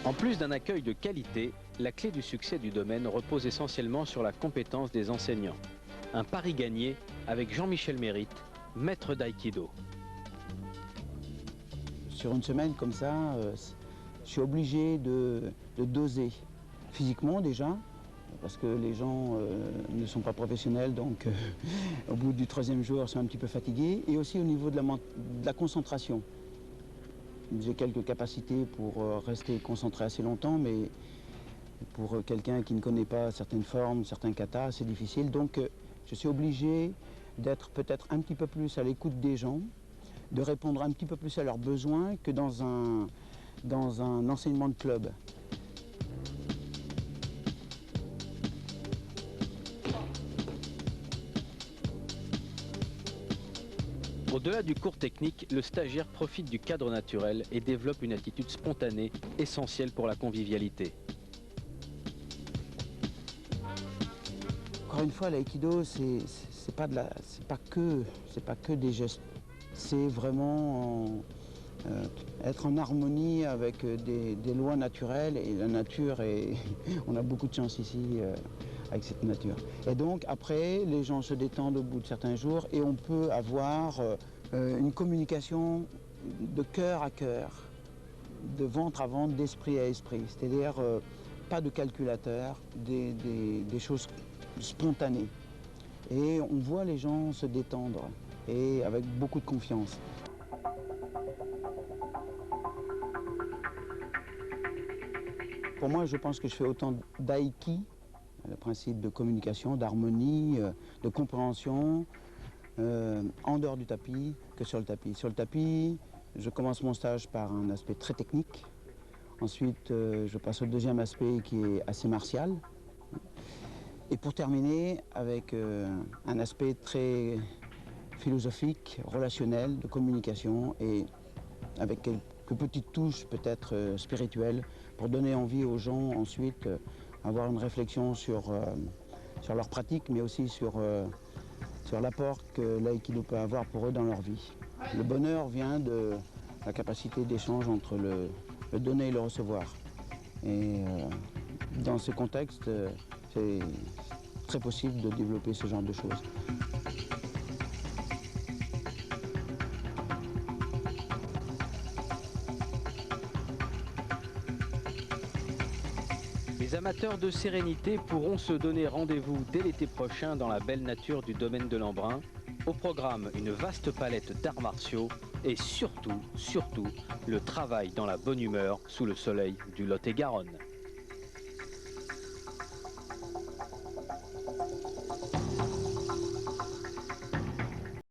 En plus d'un accueil de qualité, la clé du succès du domaine repose essentiellement sur la compétence des enseignants. Un pari gagné avec Jean-Michel Mérite, maître d'aïkido. Sur une semaine comme ça, je suis obligé de doser physiquement déjà, parce que les gens ne sont pas professionnels, donc au bout du 3e jour, ils sont un petit peu fatigués, et aussi au niveau de la concentration. J'ai quelques capacités pour rester concentré assez longtemps, mais pour quelqu'un qui ne connaît pas certaines formes, certains katas, c'est difficile. Donc je suis obligé d'être peut-être un petit peu plus à l'écoute des gens, de répondre un petit peu plus à leurs besoins que dans un enseignement de club. Au-delà du cours technique, le stagiaire profite du cadre naturel et développe une attitude spontanée, essentielle pour la convivialité. Encore une fois, l'aïkido, c'est pas que des gestes. C'est vraiment être en harmonie avec des lois naturelles, et la nature on a beaucoup de chance ici avec cette nature. Et donc après, les gens se détendent au bout de certains jours et on peut avoir une communication de cœur à cœur, de ventre à ventre, d'esprit à esprit. C'est-à-dire pas de calculateur, des choses spontanées. Et on voit les gens se détendre et avec beaucoup de confiance. Pour moi, je pense que je fais autant d'aïki, le principe de communication, d'harmonie, de compréhension, en dehors du tapis que sur le tapis. Sur le tapis, je commence mon stage par un aspect très technique. Ensuite, je passe au deuxième aspect qui est assez martial. Et pour terminer, avec un aspect très philosophique, relationnel, de communication et avec quelques petites touches peut-être spirituelles pour donner envie aux gens ensuite avoir une réflexion sur leur pratique, mais aussi sur l'apport que l'aïkido peut avoir pour eux dans leur vie. Le bonheur vient de la capacité d'échange entre le donner et le recevoir. Et dans ce contexte, c'est très possible de développer ce genre de choses. Les amateurs de sérénité pourront se donner rendez-vous dès l'été prochain dans la belle nature du domaine de l'Embrun. Au programme, une vaste palette d'arts martiaux et surtout, le travail dans la bonne humeur sous le soleil du Lot-et-Garonne.